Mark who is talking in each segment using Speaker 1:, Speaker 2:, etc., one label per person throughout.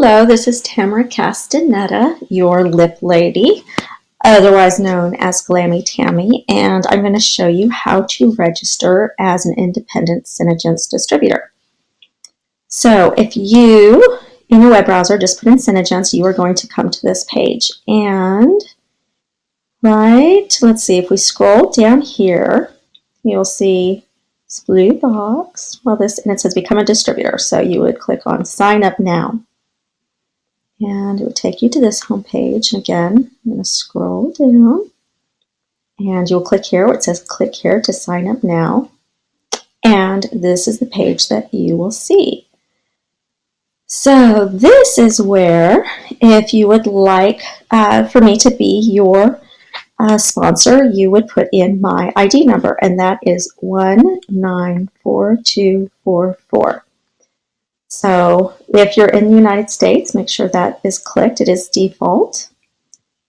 Speaker 1: Hello, this is Tamara Castaneda, your lip lady, otherwise known as Glammy Tammy, and I'm going to show you how to register as an independent SeneGence distributor. So if you, in your web browser, just put in SeneGence, you are going to come to this page. And let's see, if we scroll down here, you'll see this blue box. And it says become a distributor. So you would click on sign up now. And it would take you to this home page. And again, I'm going to scroll down. And you'll click here where it says click here to sign up now. And this is the page that you will see. So this is where, if you would like for me to be your sponsor, you would put in my ID number, and that is 194244. So if you're in the United States, make sure that is clicked. It is default.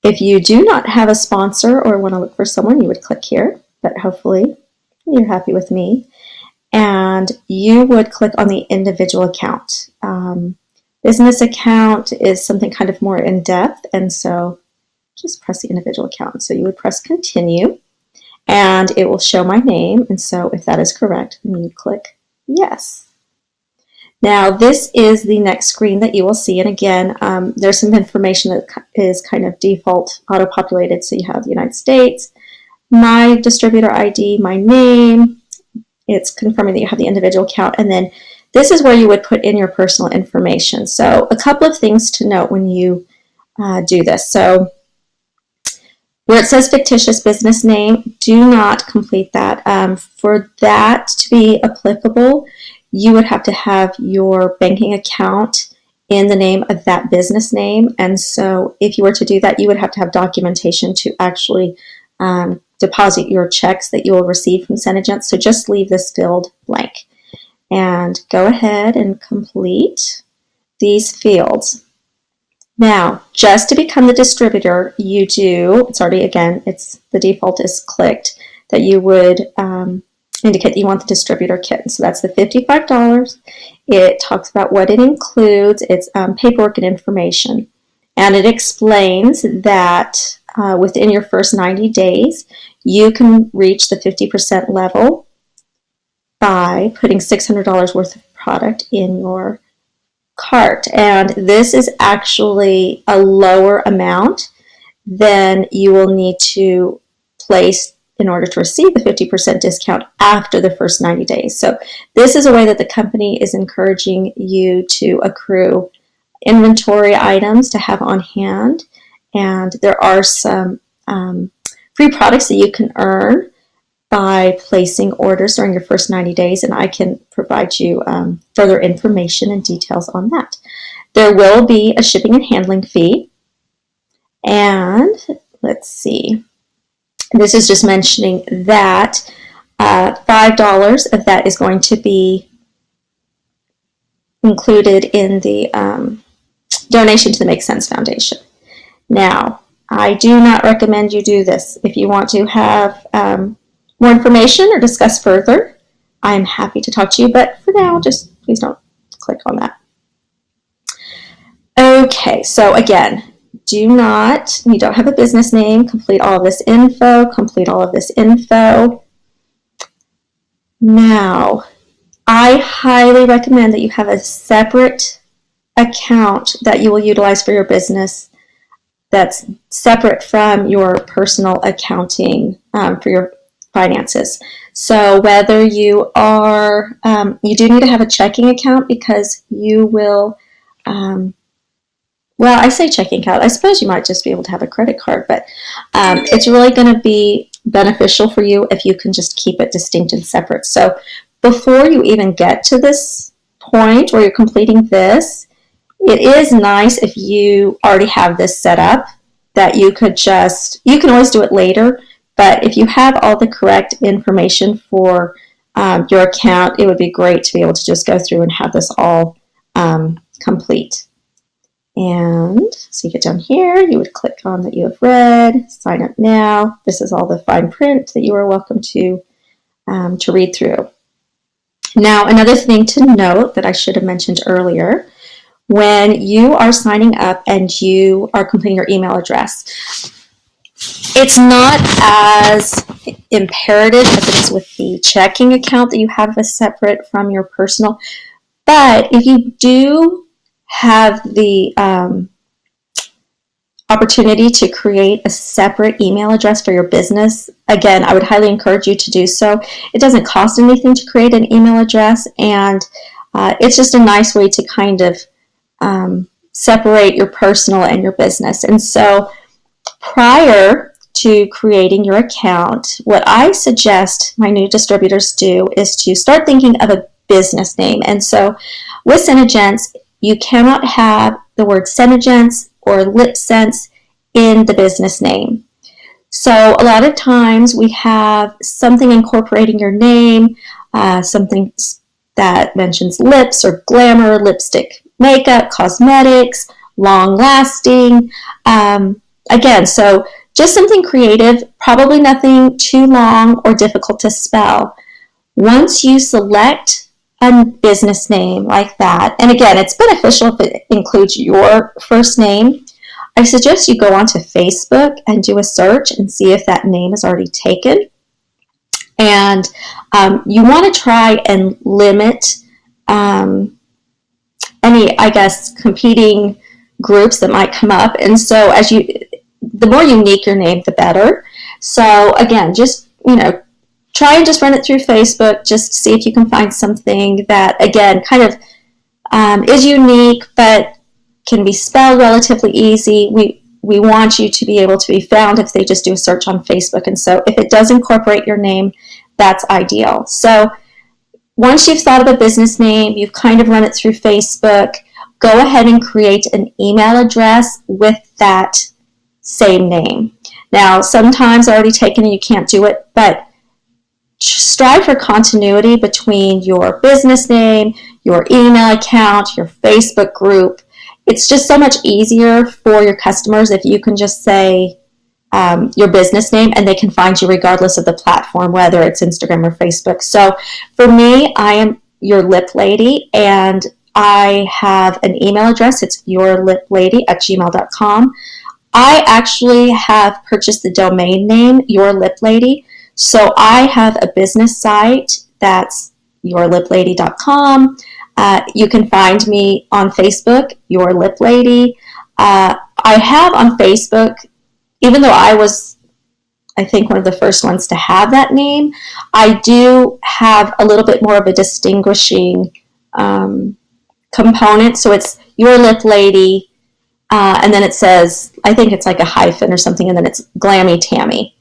Speaker 1: If you do not have a sponsor or want to look for someone, you would click here, but hopefully you're happy with me. And you would click on the individual account. Business account is something kind of more in depth, and so just press the individual account. So you would press continue, and it will show my name. And so if that is correct, then you click yes. Now this is the next screen that you will see. And again, there's some information that is kind of default auto-populated. So you have the United States, my distributor ID, my name. It's confirming that you have the individual account. And then this is where you would put in your personal information. So a couple of things to note when you do this. So where it says fictitious business name, do not complete that. For that to be applicable, you would have to have your banking account in the name of that business name. And so if you were to do that, you would have to have documentation to actually deposit your checks that you will receive from SeneGence. So just leave this field blank. And go ahead and complete these fields. Now, just to become the distributor, you do, it's already, again, the default is clicked, that you would indicate that you want the distributor kit. So that's the $55. It talks about what it includes. It's paperwork and information. And it explains that within your first 90 days, you can reach the 50% level by putting $600 worth of product in your cart. And this is actually a lower amount than you will need to place in order to receive the 50% discount after the first 90 days. So this is a way that the company is encouraging you to accrue inventory items to have on hand. And there are some free products that you can earn by placing orders during your first 90 days, and I can provide you further information and details on that. There will be a shipping and handling fee, and let's see, this is just mentioning that $5 of that is going to be included in the donation to the Make Sense Foundation. Now, I do not recommend you do this. If you want to have more information or discuss further, I'm happy to talk to you, but for now, just please don't click on that. Okay, so again, you don't have a business name, complete all of this info, Now, I highly recommend that you have a separate account that you will utilize for your business that's separate from your personal accounting for your finances. So whether you are, you do need to have a checking account because you will, well, I say checking account. I suppose you might just be able to have a credit card, but it's really going to be beneficial for you if you can just keep it distinct and separate. So before you even get to this point where you're completing this, it is nice if you already have this set up that you can always do it later. But if you have all the correct information for your account, it would be great to be able to just go through and have this all complete. And so you get down here, you would click on that you have read, sign up now. This is all the fine print that you are welcome to read through. Now, another thing to note that I should have mentioned earlier, when you are signing up and you are completing your email address, it's not as imperative as it is with the checking account that you have as separate from your personal. But if you do have the opportunity to create a separate email address for your business, again, I would highly encourage you to do so. It doesn't cost anything to create an email address, and it's just a nice way to kind of separate your personal and your business. And so prior to creating your account, what I suggest my new distributors do is to start thinking of a business name. And so with SeneGence, you cannot have the word SeneGence or LipSense in the business name. So a lot of times we have something incorporating your name, something that mentions lips or glamour, lipstick, makeup, cosmetics, long lasting. Again, so just something creative, probably nothing too long or difficult to spell. Once you select a business name like that, and again, it's beneficial if it includes your first name, I suggest you go onto Facebook and do a search and see if that name is already taken. And you want to try and limit any, I guess, competing groups that might come up. And so the more unique your name, the better. So again, just, try and just run it through Facebook, just to see if you can find something that, again, kind of is unique, but can be spelled relatively easy. We want you to be able to be found if they just do a search on Facebook. And so if it does incorporate your name, that's ideal. So once you've thought of a business name, you've kind of run it through Facebook, go ahead and create an email address with that same name. Now, sometimes they're already taken and you can't do it, but strive for continuity between your business name, your email account, your Facebook group. It's just so much easier for your customers if you can just say your business name and they can find you regardless of the platform, whether it's Instagram or Facebook. So for me, I am Your Lip Lady, and I have an email address. It's yourliplady@gmail.com. I actually have purchased the domain name Your Lip Lady. So I have a business site that's yourliplady.com. You can find me on Facebook, Your Lip Lady. I have on Facebook, even though I was, I think, one of the first ones to have that name, I do have a little bit more of a distinguishing component. So it's Your Lip Lady, and then it says, I think it's like a hyphen or something, and then it's Glammy Tammy.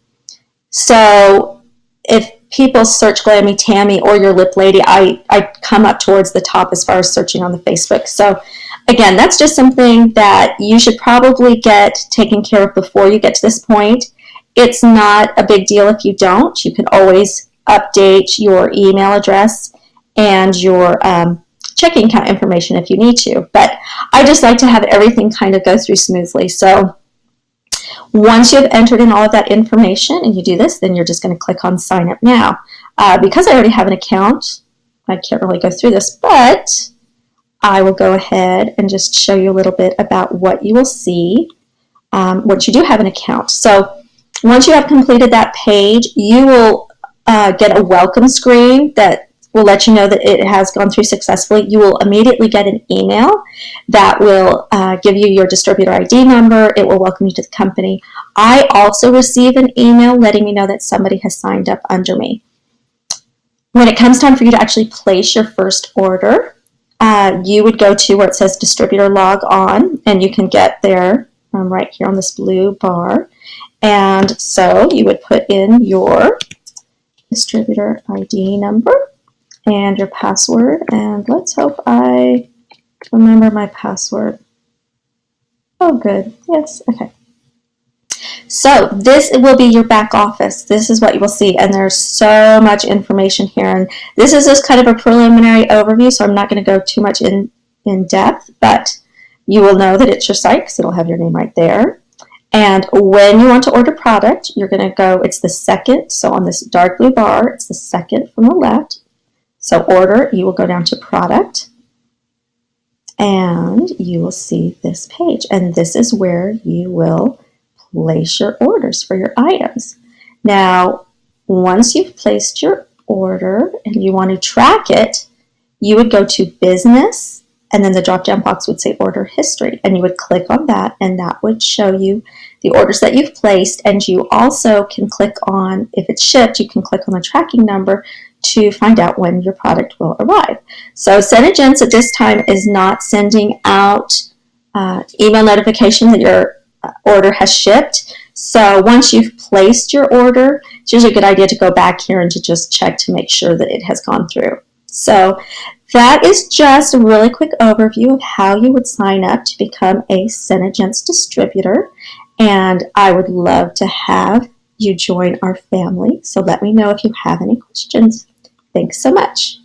Speaker 1: So if people search Glammy Tammy or Your Lip Lady, I come up towards the top as far as searching on the Facebook. So again, that's just something that you should probably get taken care of before you get to this point. It's not a big deal if you don't. You can always update your email address and your checking account information if you need to. But I just like to have everything kind of go through smoothly. So once you've entered in all of that information and you do this, then you're just going to click on Sign Up Now. Because I already have an account, I can't really go through this, but I will go ahead and just show you a little bit about what you will see once you do have an account. So once you have completed that page, you will get a welcome screen that will let you know that it has gone through successfully. You will immediately get an email that will give you your distributor ID number. It will welcome you to the company. I also receive an email letting me know that somebody has signed up under me. When it comes time for you to actually place your first order, you would go to where it says Distributor Log On, and you can get there right here on this blue bar. And so you would put in your distributor ID number and your password, and let's hope I remember my password. Oh, good. Yes, okay. So this will be your back office. This is what you will see, and there's so much information here, and this is just kind of a preliminary overview, so I'm not going to go too much in depth, but you will know that it's your site because it'll have your name right there. And when you want to order product, you're going to go, it's the second, so on this dark blue bar, it's the second from the left. So order, you will go down to product, and you will see this page. And this is where you will place your orders for your items. Now, once you've placed your order and you want to track it, you would go to Business, and then the drop-down box would say Order History, and you would click on that, and that would show you the orders that you've placed. And you also can click on, if it's shipped, you can click on the tracking number to find out when your product will arrive. So SeneGence at this time is not sending out email notification that your order has shipped. So once you've placed your order, it's usually a good idea to go back here and to just check to make sure that it has gone through. So that is just a really quick overview of how you would sign up to become a SeneGence distributor. And I would love to have you join our family. So let me know if you have any questions. Thanks so much.